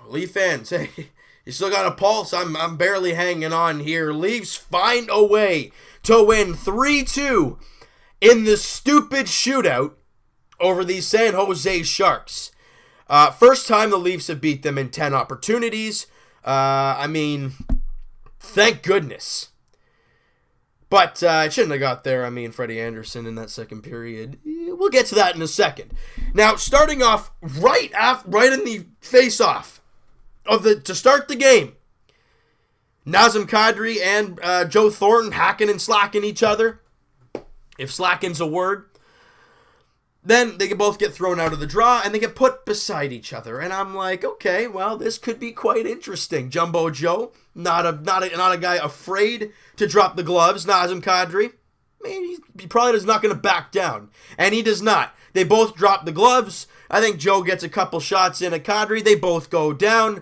Leaf fans, hey, you still got a pulse? I'm barely hanging on here. Leafs find a way to win 3-2 in the stupid shootout over the San Jose Sharks. First time the Leafs have beat them in 10 opportunities. Thank goodness. But it shouldn't have got there. Freddie Anderson in that second period. We'll get to that in a second. Now, starting off right in the face-off to start the game, Nazem Kadri and Joe Thornton hacking and slacking each other, if slacking's a word. Then they can both get thrown out of the draw, and they get put beside each other. And I'm like, okay, well, this could be quite interesting. Jumbo Joe, not a guy afraid to drop the gloves. Nazem Kadri, he probably is not going to back down. And he does not. They both drop the gloves. I think Joe gets a couple shots in at Kadri. They both go down.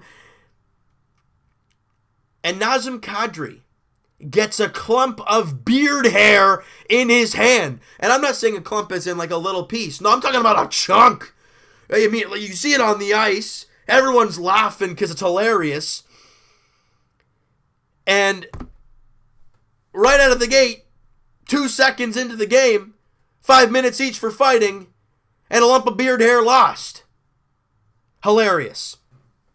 And Nazem Kadri gets a clump of beard hair in his hand. And I'm not saying a clump as in like a little piece. No, I'm talking about a chunk. You see it on the ice. Everyone's laughing because it's hilarious. And right out of the gate, 2 seconds into the game, 5 minutes each for fighting, and a lump of beard hair lost. Hilarious.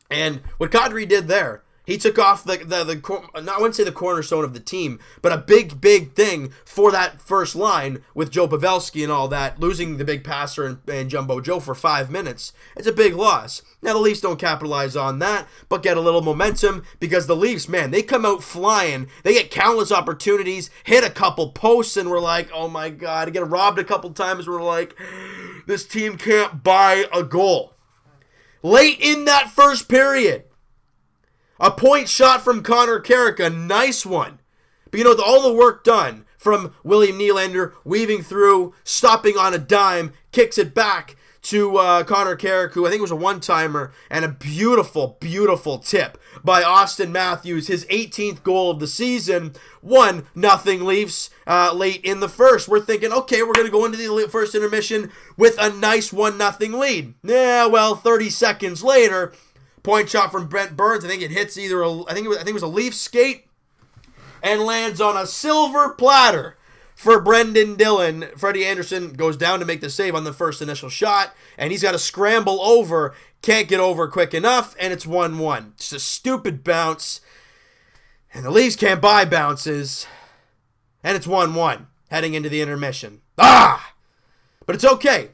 And what Kadri did there, he took off I wouldn't say the cornerstone of the team, but a big thing for that first line with Joe Pavelski and all that, losing the big passer and Jumbo Joe for 5 minutes. It's a big loss. Now the Leafs don't capitalize on that, but get a little momentum because the Leafs, man, they come out flying. They get countless opportunities, hit a couple posts, and we're like, oh my God, get robbed a couple times. We're like, this team can't buy a goal. Late in that first period, a point shot from Connor Carrick, a nice one. But with all the work done from William Nylander, weaving through, stopping on a dime, kicks it back to Connor Carrick, who I think was a one-timer, and a beautiful, beautiful tip by Austin Matthews, his 18th goal of the season. 1-0 Leafs late in the first. We're thinking, okay, we're going to go into the first intermission with a nice 1-0 lead. Yeah, well, 30 seconds later, point shot from Brent Burns. I think it hits I think it was a Leaf skate and lands on a silver platter for Brendan Dillon. Freddie Anderson goes down to make the save on the first initial shot, and he's got to scramble over, can't get over quick enough, and it's 1-1. Just a stupid bounce, and the Leafs can't buy bounces, and it's 1-1 heading into the intermission. But it's okay.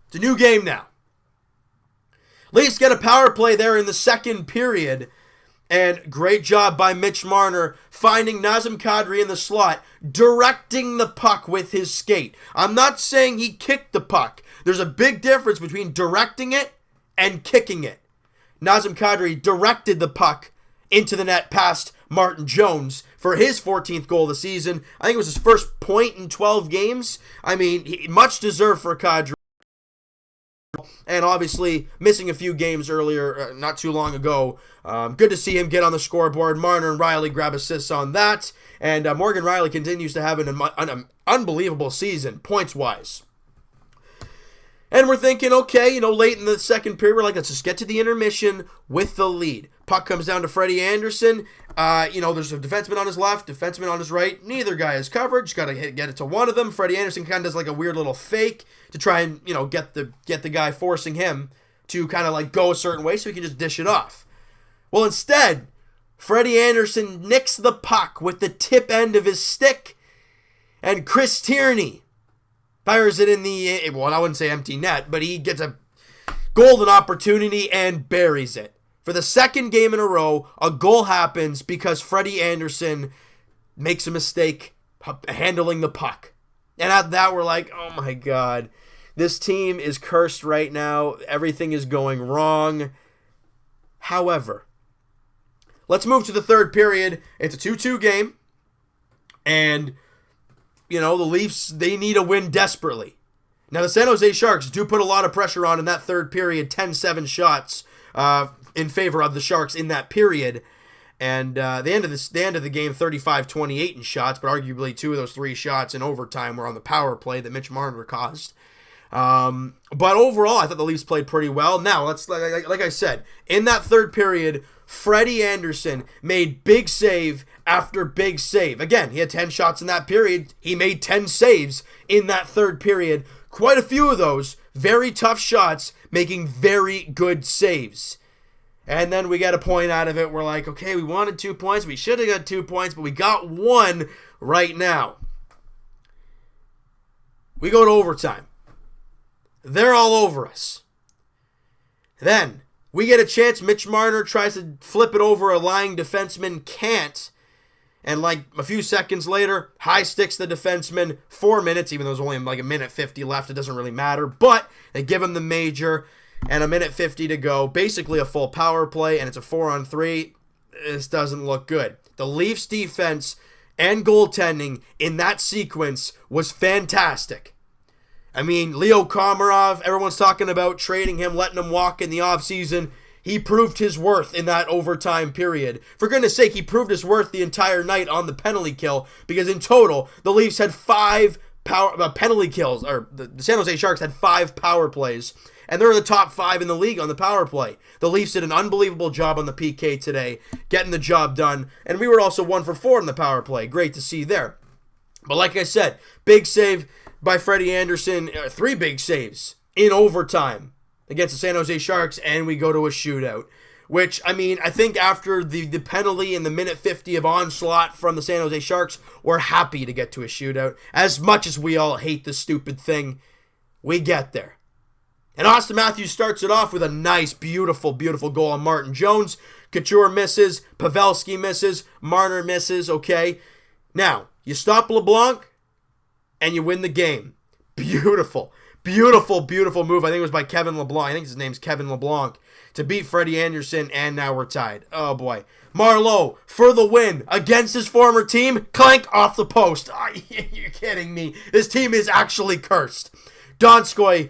It's a new game now. Leafs get a power play there in the second period, and great job by Mitch Marner finding Nazem Kadri in the slot, directing the puck with his skate. I'm not saying he kicked the puck. There's a big difference between directing it and kicking it. Nazem Kadri directed the puck into the net past Martin Jones for his 14th goal of the season. I think it was his first point in 12 games. Much deserved for Kadri. And obviously, missing a few games earlier, not too long ago. Good to see him get on the scoreboard. Marner and Riley grab assists on that. And Morgan Riley continues to have an unbelievable season, points-wise. And we're thinking, okay, late in the second period, we're like, let's just get to the intermission with the lead. Puck comes down to Freddie Anderson. There's a defenseman on his left, defenseman on his right. Neither guy is covered. Just got to get it to one of them. Freddie Anderson kind of does like a weird little fake to try and, get the guy forcing him to kind of like go a certain way so he can just dish it off. Well, instead, Freddie Anderson nicks the puck with the tip end of his stick, and Chris Tierney fires it in the, well, I wouldn't say empty net, but he gets a golden opportunity and buries it. For the second game in a row, a goal happens because Freddie Anderson makes a mistake handling the puck. And at that, we're like, oh my God, this team is cursed right now. Everything is going wrong. However, let's move to the third period. It's a 2-2 game. And, the Leafs, they need a win desperately. Now, the San Jose Sharks do put a lot of pressure on in that third period, 10-7 shots in favor of the Sharks in that period. And the end of the game, 35-28 in shots, but arguably two of those three shots in overtime were on the power play that Mitch Marner caused. But overall, I thought the Leafs played pretty well. Now, let's like I said, in that third period, Freddie Andersen made big save after big save. Again, he had 10 shots in that period. He made 10 saves in that third period. Quite a few of those very tough shots, making very good saves. And then we get a point out of it. We're like, okay, we wanted 2 points. We should have got 2 points, but we got 1 right now. We go to overtime. They're all over us. Then we get a chance. Mitch Marner tries to flip it over a lying defenseman. Can't. And like a few seconds later, high sticks the defenseman. 4 minutes, even though there's only like a minute 50 left. It doesn't really matter. But they give him the major. And a minute 50 to go. Basically a full power play. And it's a 4-on-3. This doesn't look good. The Leafs defense and goaltending in that sequence was fantastic. I mean, Leo Komarov, everyone's talking about trading him, letting him walk in the offseason. He proved his worth in that overtime period. For goodness sake, he proved his worth the entire night on the penalty kill, because in total, the Leafs had 5 penalty kills, or the San Jose Sharks had 5 power plays, and they're in the top 5 in the league on the power play. The Leafs did an unbelievable job on the PK today, getting the job done, and we were also 1 for 4 in the power play. Great to see there. But like I said, big save by Freddie Andersen, 3 big saves in overtime against the San Jose Sharks, and we go to a shootout. Which, I mean, I think after the penalty in the minute 50 of onslaught from the San Jose Sharks, we're happy to get to a shootout. As much as we all hate this stupid thing, we get there. And Austin Matthews starts it off with a nice, beautiful, beautiful goal on Martin Jones. Couture misses, Pavelski misses, Marner misses, okay? Now, you stop LeBlanc, and you win the game. Beautiful, beautiful, beautiful move. I think it was by Kevin LeBlanc. I think his name's Kevin LeBlanc. To beat Freddie Andersen, and now we're tied. Oh, boy. Marleau for the win against his former team. Clank off the post. Oh, you're kidding me. This team is actually cursed. Donskoy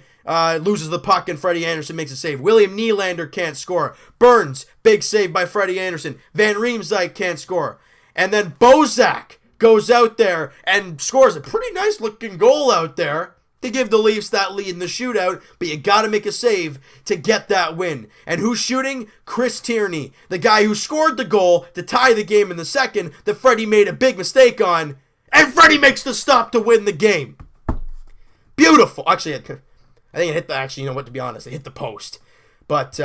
loses the puck, and Freddie Andersen makes a save. William Nylander can't score. Burns, big save by Freddie Andersen. Van Riemsdyk can't score. And then Bozak goes out there and scores a pretty nice looking goal out there to give the Leafs that lead in the shootout, but you gotta make a save to get that win. And who's shooting? Chris Tierney, the guy who scored the goal to tie the game in the second that Freddie made a big mistake on, and Freddie makes the stop to win the game. Beautiful. Actually, I think it hit the, actually, you know what, to be honest, it hit the post. But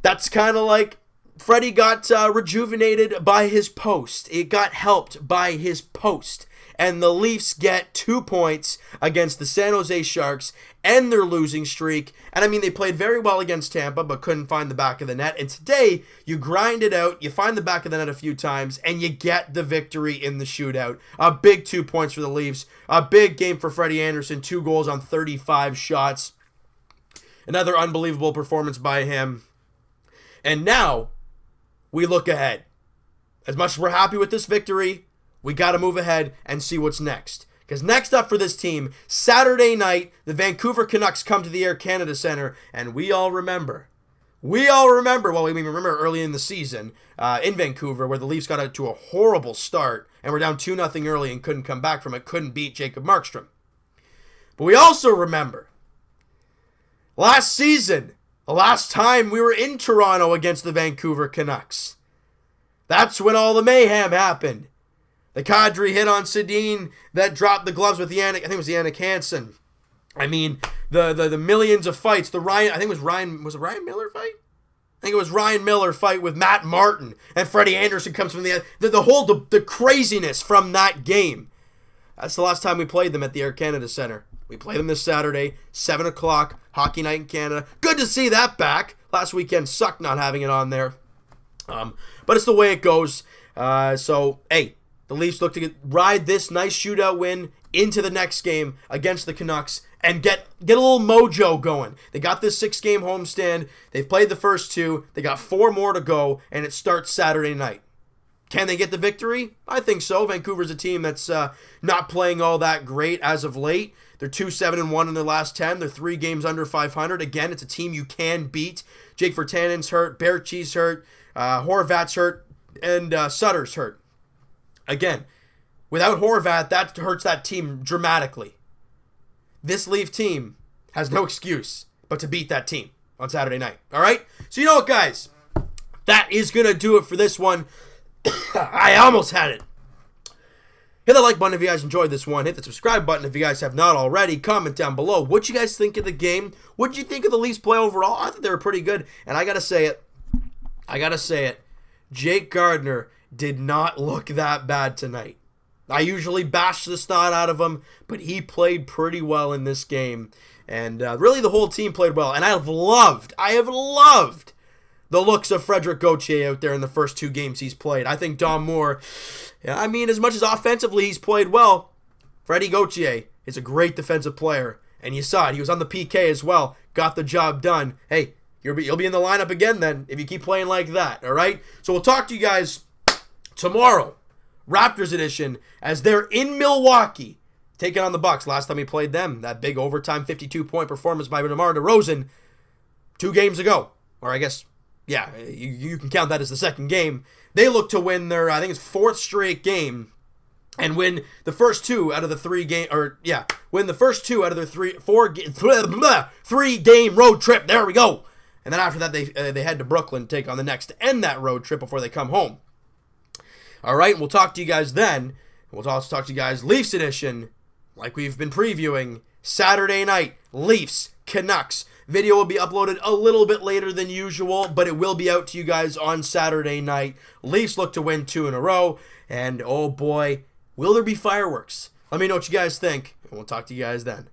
that's kind of like Freddie got rejuvenated by his post. It got helped by his post. And the Leafs get 2 points against the San Jose Sharks and their losing streak. And I mean, they played very well against Tampa, but couldn't find the back of the net. And today, you grind it out, you find the back of the net a few times, and you get the victory in the shootout. A big 2 points for the Leafs. A big game for Freddie Andersen. 2 goals on 35 shots. Another unbelievable performance by him. And now, we look ahead. As much as we're happy with this victory, we got to move ahead and see what's next. Because next up for this team, Saturday night, the Vancouver Canucks come to the Air Canada Centre, and we all remember, well, we remember early in the season in Vancouver where the Leafs got out to a horrible start and were down 2-0 early and couldn't come back from it, couldn't beat Jacob Markstrom. But we also remember last season, the last time we were in Toronto against the Vancouver Canucks. That's when all the mayhem happened. The Kadri hit on Sedin that dropped the gloves with I think it was Yannick Hansen. I mean, the millions of fights. Was it Ryan Miller fight? I think it was Ryan Miller fight with Matt Martin, and Freddie Andersen comes from the craziness from that game. That's the last time we played them at the Air Canada Centre. We play them this Saturday, 7 o'clock, hockey night in Canada. Good to see that back. Last weekend sucked not having it on there. But it's the way it goes. The Leafs look to ride this nice shootout win into the next game against the Canucks and get a little mojo going. They got this 6-game homestand. They've played the first 2. They got 4 more to go, and it starts Saturday night. Can they get the victory? I think so. Vancouver's a team that's not playing all that great as of late. They're 2-7-1 in their last 10. They're 3 games under 500. Again, it's a team you can beat. Jake Virtanen's hurt. Berchi's hurt. Horvat's hurt. And Sutter's hurt. Again, without Horvat, that hurts that team dramatically. this Leaf team has no excuse but to beat that team on Saturday night. All right? So you know what, guys? That is going to do it for this one. I almost had it. Hit the like button if you guys enjoyed this one. Hit the subscribe button if you guys have not already. Comment down below. What you guys think of the game? What did you think of the Leafs play overall? I thought they were pretty good. And I got to say it. Jake Gardiner did not look that bad tonight. I usually bash the snot out of him, but he played pretty well in this game. And really the whole team played well. And I have loved the looks of Frederic Gauthier out there in the first 2 games he's played. I think Dom Moore, I mean, as much as offensively he's played well, Freddie Gauthier is a great defensive player. And you saw it. He was on the PK as well. Got the job done. Hey, you'll be in the lineup again then if you keep playing like that, all right? So we'll talk to you guys tomorrow, Raptors edition, as they're in Milwaukee taking on the Bucks. Last time we played them, that big overtime 52-point performance by DeMar DeRozan 2 games ago. Or I guess, yeah, you can count that as the second game. They look to win their, I think it's 4th straight game, and win the first 2 out of the 3 game, win the first 2 out of their 3-game road trip. There we go. And then after that, they head to Brooklyn to take on the Knicks to end that road trip before they come home. All right, we'll talk to you guys then. We'll also talk to you guys Leafs edition, like we've been previewing, Saturday night, Leafs, Canucks. Video will be uploaded a little bit later than usual, but it will be out to you guys on Saturday night. Leafs look to win 2 in a row, and oh boy, will there be fireworks? Let me know what you guys think, and we'll talk to you guys then.